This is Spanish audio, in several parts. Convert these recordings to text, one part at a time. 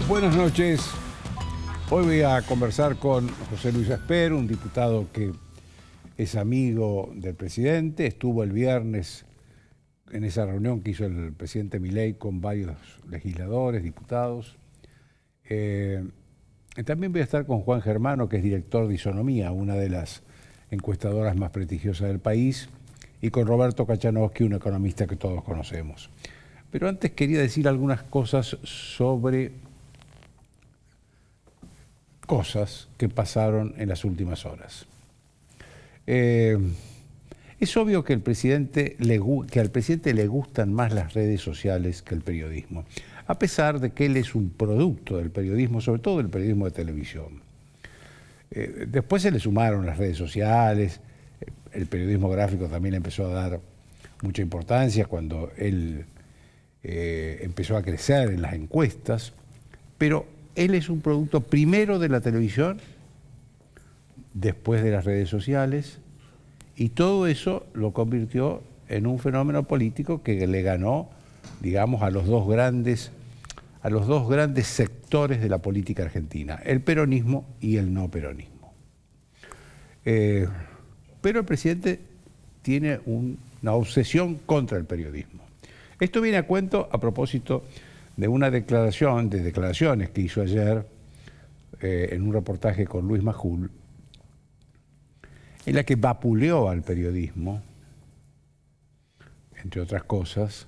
Buenas noches. Hoy voy a conversar con José Luis Esper, un diputado que es amigo del presidente. Estuvo el viernes en esa reunión que hizo el presidente Milei con varios legisladores, diputados. También voy a estar con Juan Germano, que es director de Isonomía, una de las encuestadoras más prestigiosas del país, y con Roberto Kachanowski, un economista que todos conocemos. Pero antes quería decir algunas cosas sobre cosas que pasaron en las últimas horas. Es obvio que al presidente le gustan más las redes sociales que el periodismo, a pesar de que él es un producto del periodismo, sobre todo del periodismo de televisión. Después se le sumaron las redes sociales, el periodismo gráfico también empezó a dar mucha importancia cuando él empezó a crecer en las encuestas, pero él es un producto primero de la televisión, después de las redes sociales, y todo eso lo convirtió en un fenómeno político que le ganó, digamos, a los dos grandes sectores de la política argentina, el peronismo y el no peronismo. Pero el presidente tiene una obsesión contra el periodismo. Esto viene a cuento a propósito de una declaraciones que hizo ayer en un reportaje con Luis Majul, en la que vapuleó al periodismo, entre otras cosas,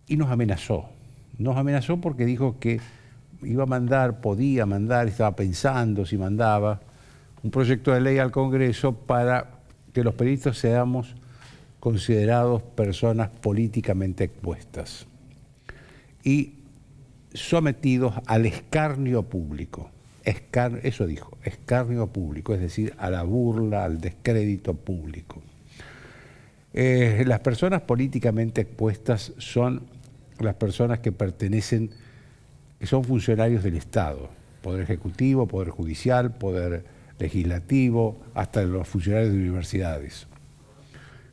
y nos amenazó. Nos amenazó porque dijo que iba a mandar, podía mandar, estaba pensando si mandaba un proyecto de ley al Congreso para que los periodistas seamos considerados personas políticamente expuestas y sometidos al escarnio público. Eso dijo, escarnio público, es decir, a la burla, al descrédito público. Las personas políticamente expuestas son las personas que son funcionarios del Estado, Poder Ejecutivo, Poder Judicial, Poder Legislativo, hasta los funcionarios de universidades,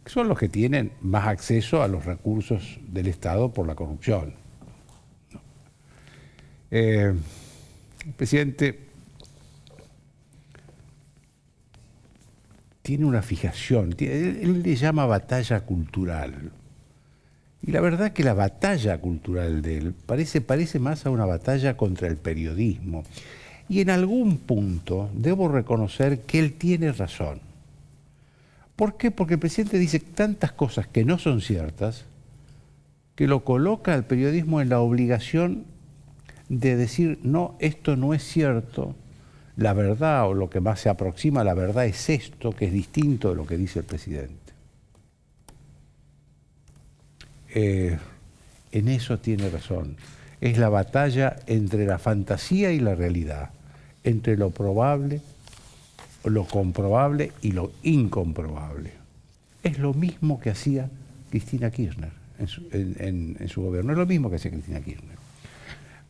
que son los que tienen más acceso a los recursos del Estado por la corrupción. El presidente tiene una fijación, él le llama batalla cultural. Y la verdad que la batalla cultural de él parece más a una batalla contra el periodismo. Y en algún punto debo reconocer que él tiene razón. ¿Por qué? Porque el presidente dice tantas cosas que no son ciertas, que lo coloca al periodismo en la obligación de decir, no, esto no es cierto, la verdad o lo que más se aproxima a la verdad es esto, que es distinto de lo que dice el presidente. En eso tiene razón. Es la batalla entre la fantasía y la realidad, entre lo probable, lo comprobable y lo incomprobable. Es lo mismo que hacía Cristina Kirchner en su gobierno, es lo mismo que hacía Cristina Kirchner.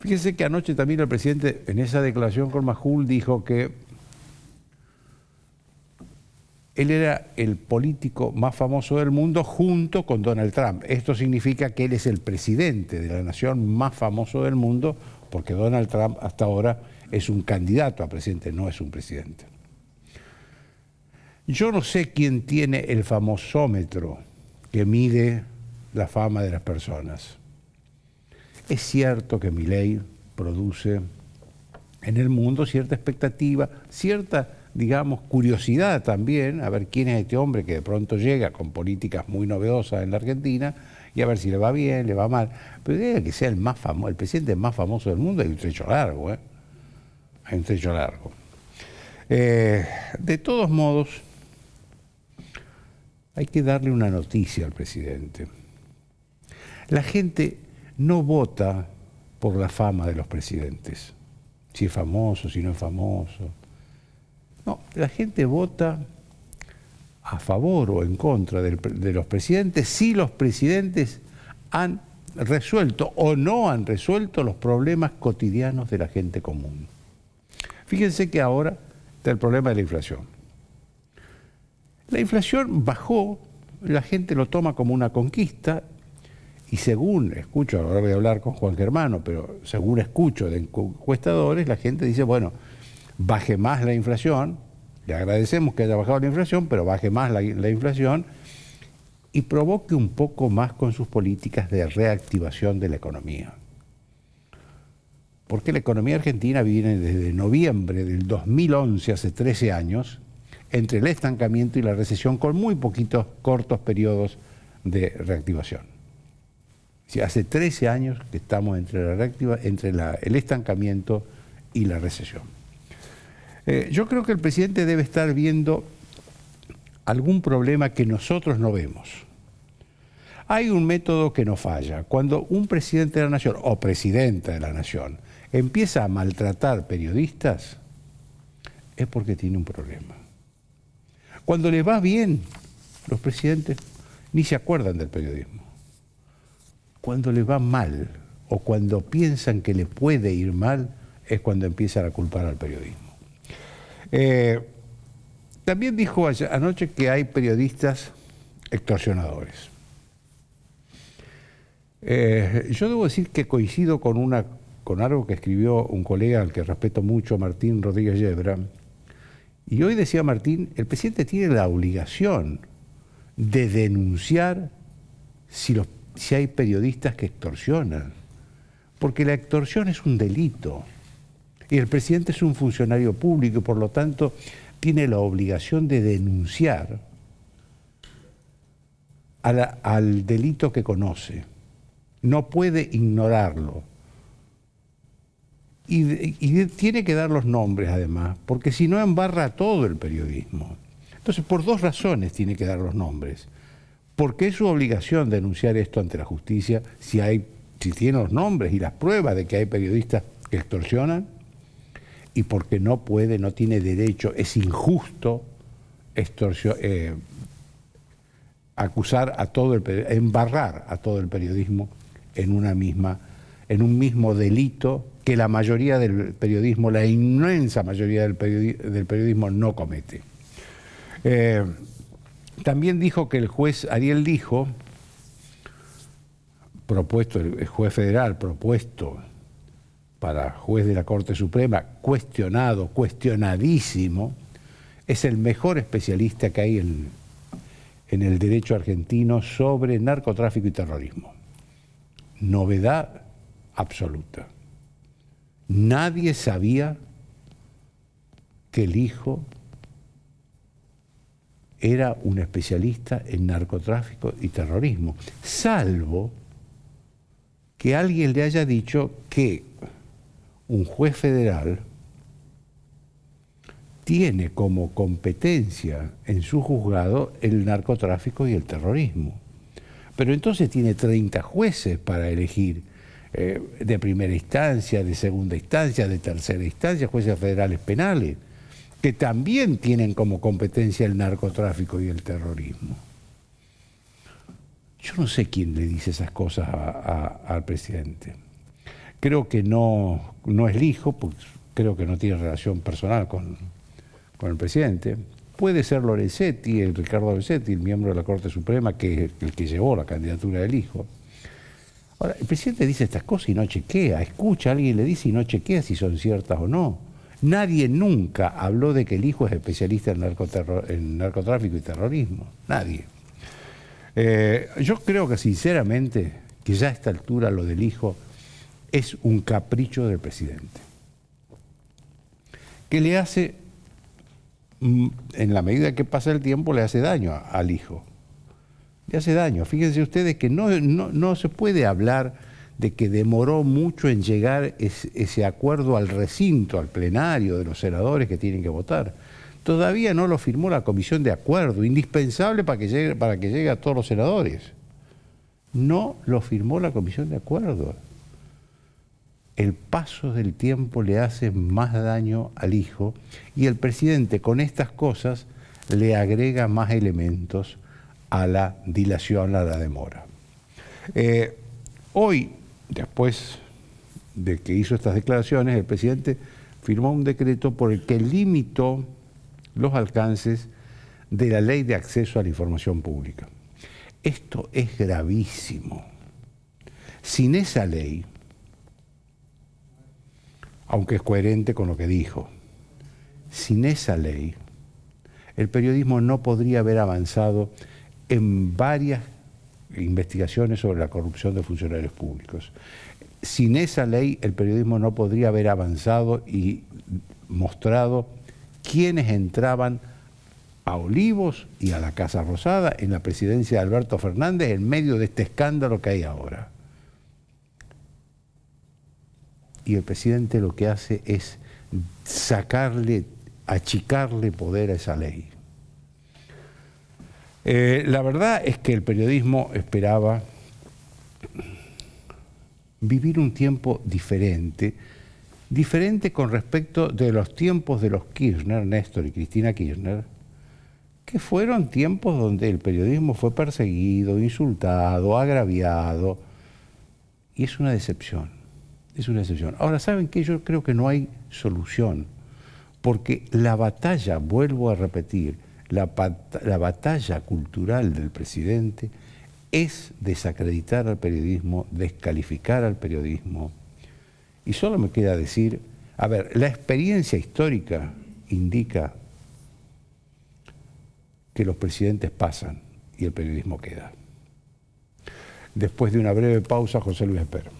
Fíjense que anoche también el presidente, en esa declaración con Majul, dijo que él era el político más famoso del mundo junto con Donald Trump. Esto significa que él es el presidente de la nación más famoso del mundo, porque Donald Trump hasta ahora es un candidato a presidente, no es un presidente. Yo no sé quién tiene el famosómetro que mide la fama de las personas. Es cierto que Milei produce en el mundo cierta expectativa, cierta, digamos, curiosidad también, a ver quién es este hombre que de pronto llega con políticas muy novedosas en la Argentina y a ver si le va bien, le va mal. Pero debe que sea el presidente más famoso del mundo, hay un trecho largo, Hay un trecho largo. De todos modos, hay que darle una noticia al presidente. La gente no vota por la fama de los presidentes, si es famoso, si no es famoso. No, la gente vota a favor o en contra de los presidentes si los presidentes han resuelto o no han resuelto los problemas cotidianos de la gente común. Fíjense que ahora está el problema de la inflación. La inflación bajó, la gente lo toma como una conquista Y según escucho, ahora voy a hablar con Juan Germano, pero según escucho de encuestadores, la gente dice, bueno, baje más la inflación, le agradecemos que haya bajado la inflación, pero baje más la inflación y provoque un poco más con sus políticas de reactivación de la economía. Porque la economía argentina viene desde noviembre del 2011, hace 13 años, entre el estancamiento y la recesión, con muy poquitos cortos periodos de reactivación. Sí, hace 13 años que estamos entre el estancamiento y la recesión. Yo creo que el presidente debe estar viendo algún problema que nosotros no vemos. Hay un método que no falla. Cuando un presidente de la nación o presidenta de la nación empieza a maltratar periodistas, es porque tiene un problema. Cuando le va bien, los presidentes ni se acuerdan del periodismo. Cuando le va mal o cuando piensan que le puede ir mal, es cuando empiezan a culpar al periodismo. También dijo anoche que hay periodistas extorsionadores. Yo debo decir que coincido con algo que escribió un colega al que respeto mucho, Martín Rodríguez Yebra. Y hoy decía Martín, el presidente tiene la obligación de denunciar si hay periodistas que extorsionan, porque la extorsión es un delito y el presidente es un funcionario público y por lo tanto tiene la obligación de denunciar al delito que conoce. No puede ignorarlo. Y tiene que dar los nombres además, porque si no embarra todo el periodismo. Entonces, por dos razones tiene que dar los nombres. Porque es su obligación denunciar esto ante la justicia si tiene los nombres y las pruebas de que hay periodistas que extorsionan, y porque no tiene derecho, es injusto acusar embarrar a todo el periodismo en un mismo delito que la mayoría del periodismo, la inmensa mayoría del periodismo no comete. También dijo que el juez Ariel Lijo, el juez federal propuesto para juez de la Corte Suprema, cuestionadísimo, es el mejor especialista que hay en el derecho argentino sobre narcotráfico y terrorismo. Novedad absoluta. Nadie sabía que Lijo era un especialista en narcotráfico y terrorismo, salvo que alguien le haya dicho que un juez federal tiene como competencia en su juzgado el narcotráfico y el terrorismo. Pero entonces tiene 30 jueces para elegir de primera instancia, de segunda instancia, de tercera instancia, jueces federales penales, que también tienen como competencia el narcotráfico y el terrorismo. Yo no sé quién le dice esas cosas al presidente. Creo que no es Lijo, pues creo que no tiene relación personal con el presidente. Puede ser Lorenzetti, Ricardo Lorenzetti, el miembro de la Corte Suprema, que es el que llevó la candidatura del Lijo. Ahora, el presidente dice estas cosas y no chequea, escucha a alguien le dice y no chequea si son ciertas o no. Nadie nunca habló de que el Lijo es especialista en narcotráfico y terrorismo. Nadie. Yo creo que sinceramente que ya a esta altura lo del Lijo es un capricho del presidente, que le hace, en la medida que pasa el tiempo, le hace daño al Lijo. Le hace daño. Fíjense ustedes que no se puede hablar de que demoró mucho en llegar ese acuerdo al recinto, al plenario de los senadores que tienen que votar. Todavía no lo firmó la comisión de acuerdo, indispensable para que llegue a todos los senadores. No lo firmó la comisión de acuerdo. El paso del tiempo le hace más daño al Lijo y el presidente con estas cosas le agrega más elementos a la dilación, a la demora. Hoy, después de que hizo estas declaraciones, el presidente firmó un decreto por el que limitó los alcances de la Ley de Acceso a la Información Pública. Esto es gravísimo. Sin esa ley, aunque es coherente con lo que dijo, sin esa ley, el periodismo no podría haber avanzado en varias investigaciones sobre la corrupción de funcionarios públicos. Sin esa ley, el periodismo no podría haber avanzado y mostrado quiénes entraban a Olivos y a la Casa Rosada en la presidencia de Alberto Fernández en medio de este escándalo que hay ahora. Y el presidente lo que hace es achicarle poder a esa ley. La verdad es que el periodismo esperaba vivir un tiempo diferente con respecto de los tiempos de los Kirchner, Néstor y Cristina Kirchner, que fueron tiempos donde el periodismo fue perseguido, insultado, agraviado, y es una decepción, es una decepción. Ahora, ¿saben qué? Yo creo que no hay solución, porque la batalla, vuelvo a repetir, la batalla cultural del presidente es desacreditar al periodismo, descalificar al periodismo. Y solo me queda decir, a ver, la experiencia histórica indica que los presidentes pasan y el periodismo queda. Después de una breve pausa, José Luis Espero.